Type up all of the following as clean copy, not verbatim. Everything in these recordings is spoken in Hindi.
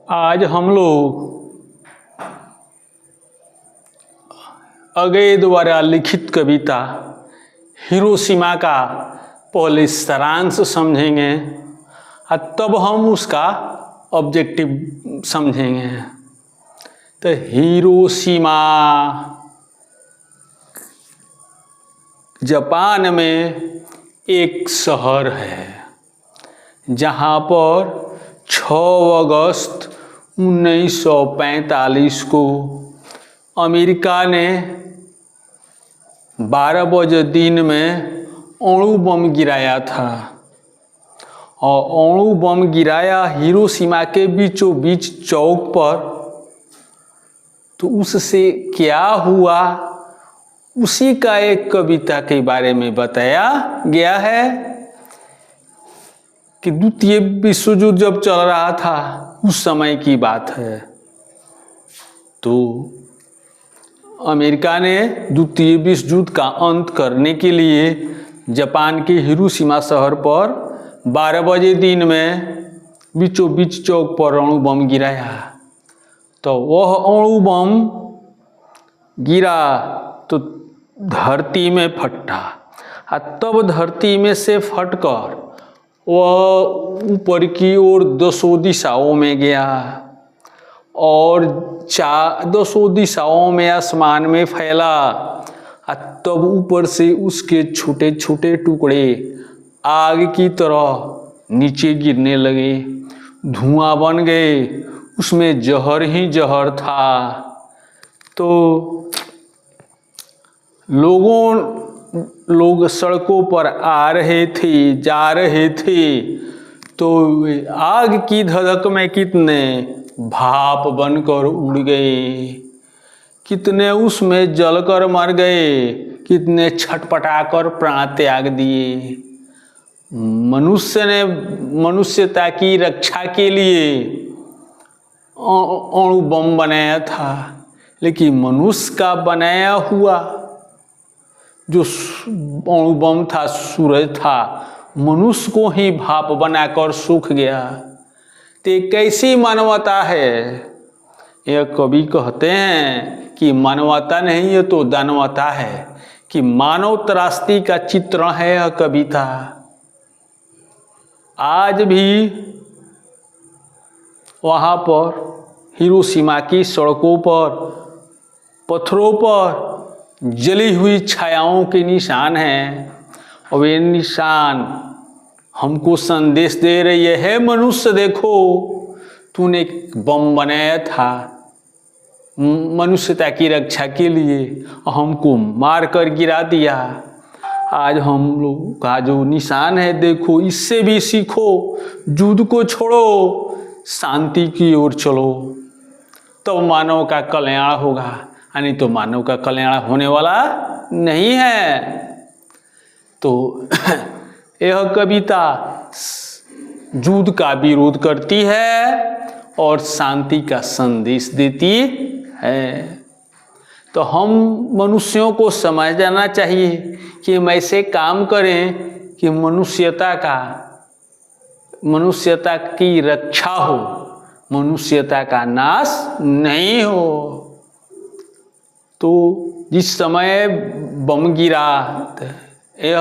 आज हम लोग अगेय द्वारा लिखित कविता हिरोशिमा का पहले सारांश समझेंगे और तब हम उसका ऑब्जेक्टिव समझेंगे। तो हिरोशिमा जापान में एक शहर है जहाँ पर 6 अगस्त 1945 को अमेरिका ने 12 बजे दिन में अणु बम गिराया था और अणु बम गिराया हिरोशिमा के बीचों बीच चौक पर। तो उससे क्या हुआ उसी का एक कविता के बारे में बताया गया है कि द्वितीय विश्व युद्ध जब चल रहा था उस समय की बात है। तो अमेरिका ने द्वितीय विश्व युद्ध का अंत करने के लिए जापान के हिरोशिमा शहर पर 12 बजे दिन में बीचों बीच चौक पर अणु बम गिराया। तो वह अणु बम गिरा तो धरती में फटा और तब धरती में से फटकर वह ऊपर की ओर 10 दिशाओं में गया और 10 दिशाओं में आसमान में फैला और तब ऊपर से उसके छोटे छोटे टुकड़े आग की तरह नीचे गिरने लगे, धुआं बन गए, उसमें जहर ही जहर था। तो लोग सड़कों पर आ रहे थे, जा रहे थे, तो आग की धधक में कितने भाप बनकर उड़ गए, कितने उसमें जलकर मर गए, कितने छटपटाकर प्राण त्याग दिए। मनुष्य ने मनुष्यता की रक्षा के लिए अणु बम बनाया था, लेकिन मनुष्य का बनाया हुआ जो अणु बम था, सूरज था, मनुष्य को ही भाप बनाकर सूख गया। तो कैसी मानवता है? यह कवि कहते हैं कि मानवता नहीं है तो दानवता है, कि मानव त्रासदी का चित्रण है यह कविता। आज भी वहाँ पर हिरोशिमा की सड़कों पर पत्थरों पर जली हुई छायाओं के निशान हैं और वे निशान हमको संदेश दे रही है, मनुष्य देखो तूने एक बम बनाया था मनुष्यता की रक्षा के लिए और हमको मार कर गिरा दिया। आज हम लोग का जो निशान है देखो, इससे भी सीखो, युद्ध को छोड़ो, शांति की ओर चलो, तो मानव का कल्याण होगा, यानी तो मानव का कल्याण होने वाला नहीं है। तो यह कविता युद्ध का विरोध करती है और शांति का संदेश देती है। तो हम मनुष्यों को समझ जाना चाहिए कि हम ऐसे काम करें कि मनुष्यता की रक्षा हो, मनुष्यता का नाश नहीं हो। तो जिस समय बम गिरा यह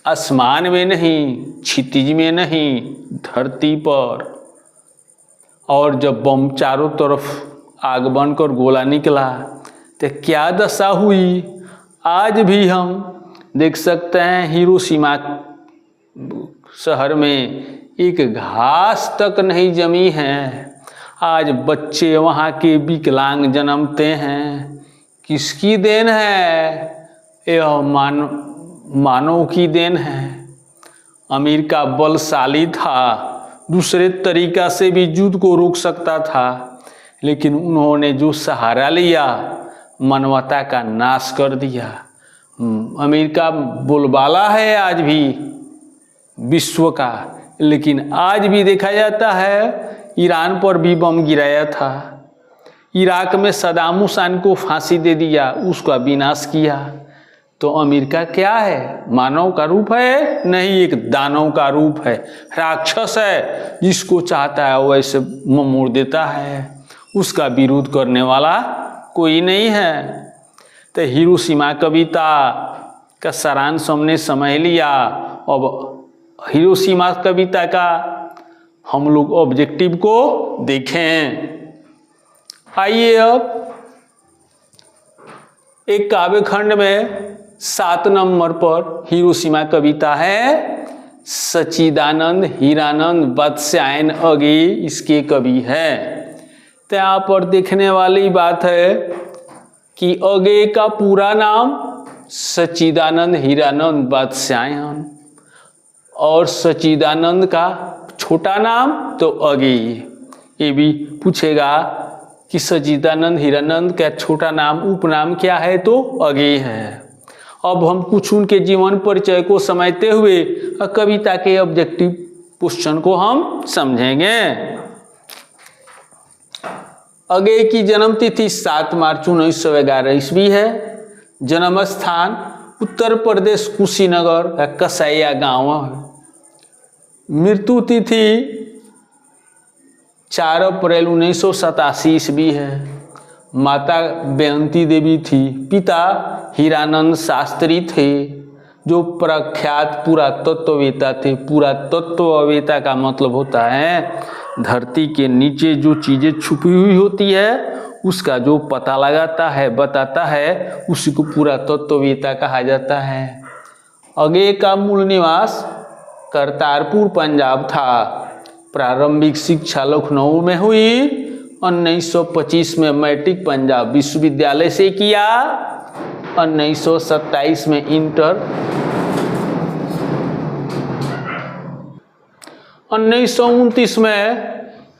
आसमान में नहीं, क्षितिज में नहीं, धरती पर, और जब बम चारों तरफ आग बनकर गोला निकला तो क्या दशा हुई आज भी हम देख सकते हैं। हिरोशिमा शहर में एक घास तक नहीं जमी है। आज बच्चे वहाँ के विकलांग जन्मते हैं। किसकी देन है? यह मानव की देन है। अमेरिका बलशाली था, दूसरे तरीका से भी युद्ध को रोक सकता था, लेकिन उन्होंने जो सहारा लिया मानवता का नाश कर दिया। अमेरिका बोलबाला है आज भी विश्व का, लेकिन आज भी देखा जाता है ईरान पर भी बम गिराया था, इराक में सद्दाम हुसैन को फांसी दे दिया, उसका विनाश किया। तो अमेरिका क्या है? मानव का रूप है? नहीं, एक दानव का रूप है, राक्षस है, जिसको चाहता है वैसे मोड़ देता है, उसका विरोध करने वाला कोई नहीं है। तो हिरोशिमा कविता का सारांश हमने समझ लिया। अब हिरोशिमा कविता का हम लोग ऑब्जेक्टिव को देखें। आइए अब एक काव्य खंड में 7 नंबर पर हिरोशिमा कविता है। सच्चिदानंद हीरानंद वात्स्यायन अगे इसके कवि है। तो यहाँ पर देखने वाली बात है कि अगे का पूरा नाम सच्चिदानंद हीरानंद वात्स्यायन और सच्चिदानंद का छोटा नाम तो अगे। ये भी पूछेगा कि सच्चिदानंद हीरानंद का छोटा नाम उपनाम क्या है, तो अगे है। अब हम कुछ उनके जीवन परिचय को समझते हुए कविता के ऑब्जेक्टिव क्वेश्चन को हम समझेंगे। अगे की जन्म तिथि 7 मार्च 1911 ईस्वी है। जन्म स्थान उत्तर प्रदेश कुशीनगर का कसैया गांव है। मृत्यु तिथि 4 अप्रैल 1987 ईस्वी है। माता बेअंती देवी थी। पिता हीरानंद शास्त्री थे, जो प्रख्यात पुरातत्ववेत्ता थे। पुरातत्ववेत्ता का मतलब होता है धरती के नीचे जो चीज़ें छुपी हुई होती है उसका जो पता लगाता है, बताता है, उसी को पुरातत्ववेत्ता कहा जाता है। अगे का मूल निवास करतारपुर पंजाब था। प्रारंभिक शिक्षा लखनऊ में हुई। 1925 में मैट्रिक पंजाब विश्वविद्यालय से किया। 1927 में इंटर, 1929 में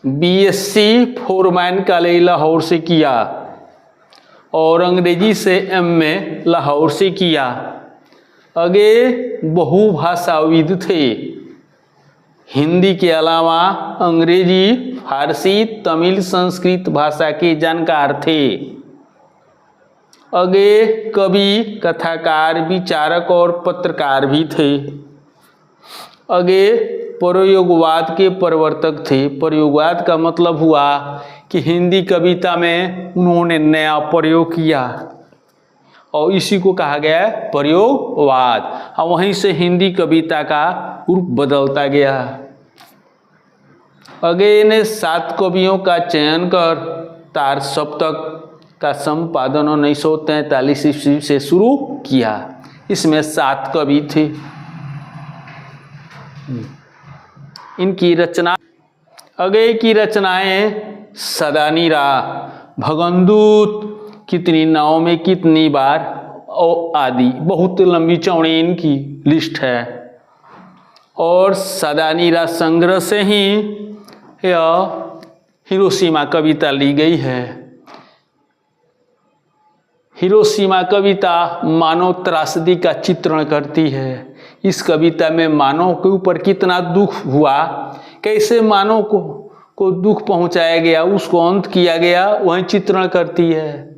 बीएससी फोरमैन कॉलेज लाहौर से किया और अंग्रेजी से एमए लाहौर से किया। अगे बहुभाषाविद थे। हिंदी के अलावा अंग्रेजी, फारसी, तमिल, संस्कृत भाषा के जानकार थे। अगे कवि, कथाकार, विचारक और पत्रकार भी थे। अगे प्रयोगवाद के प्रवर्तक थे। प्रयोगवाद का मतलब हुआ कि हिंदी कविता में उन्होंने नया प्रयोग किया और इसी को कहा गया प्रयोगवाद। और वहीं से हिंदी कविता का रूप बदलता गया। अगे ने 7 कवियों का चयन कर तार सप्तक का संपादन 1943 ईस्वी से शुरू किया। इसमें 7 कवि थे। इनकी रचना, अगे की रचनाएं सदानीरा, भगनदूत, कितनी नाव में कितनी बार और आदि, बहुत लंबी चौड़ी इनकी लिस्ट है। और सदानीरा संग्रह से ही यह हिरोशिमा कविता ली गई है। हिरोशिमा कविता मानव त्रासदी का चित्रण करती है। इस कविता में मानव के ऊपर कितना दुख हुआ, कैसे मानव को दुख पहुंचाया गया, उसको अंत किया गया, वही चित्रण करती है।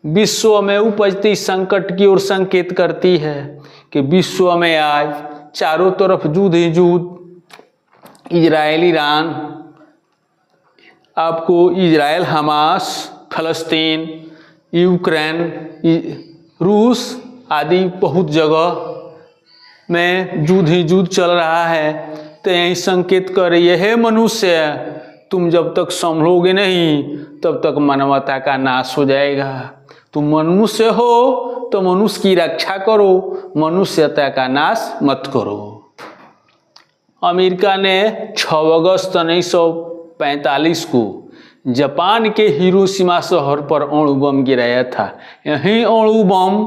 विश्व में उपजती संकट की ओर संकेत करती है कि विश्व में आज चारों तरफ युद्ध ही युद्ध। इजराइल ईरान, आपको इजराइल हमास, फलस्तीन, यूक्रेन, रूस आदि बहुत जगह में युद्ध ही युद्ध चल रहा है। तो यही संकेत कर रही है मनुष्य, तुम जब तक संभलोगे नहीं तब तक मानवता का नाश हो जाएगा। तुम मनुष्य हो तो मनुष्य की रक्षा करो, मनुष्यता का नाश मत करो। अमेरिका ने 6 अगस्त 1945 को जापान के हिरोशिमा शहर पर अणु बम गिराया था। यही अणु बम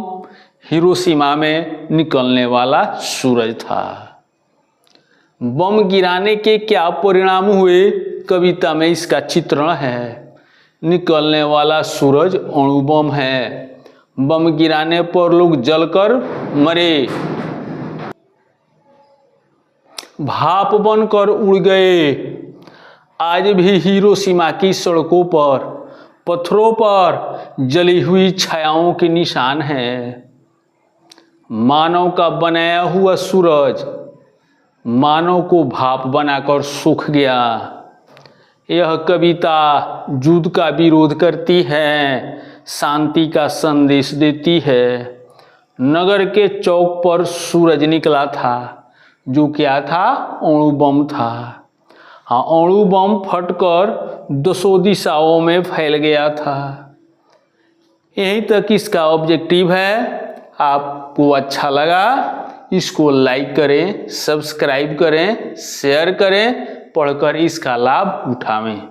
हिरोशिमा में निकलने वाला सूरज था। बम गिराने के क्या परिणाम हुए, कविता में इसका चित्रण है। निकलने वाला सूरज अणु बम है। बम गिराने पर लोग जलकर मरे, भाप बनकर उड़ गए। आज भी हिरोशिमा की सड़कों पर, पत्थरों पर जली हुई छायाओं के निशान हैं। मानव का बनाया हुआ सूरज मानव को भाप बनाकर सूख गया। यह कविता युद्ध का विरोध करती है, शांति का संदेश देती है। नगर के चौक पर सूरज निकला था, जो क्या था? अणु बम था। हाँ, अणु बम फटकर 200 दिशाओं में फैल गया था। यहीं तक इसका ऑब्जेक्टिव है। आपको अच्छा लगा, इसको लाइक करें, सब्सक्राइब करें, शेयर करें, पढ़कर इसका लाभ उठावें।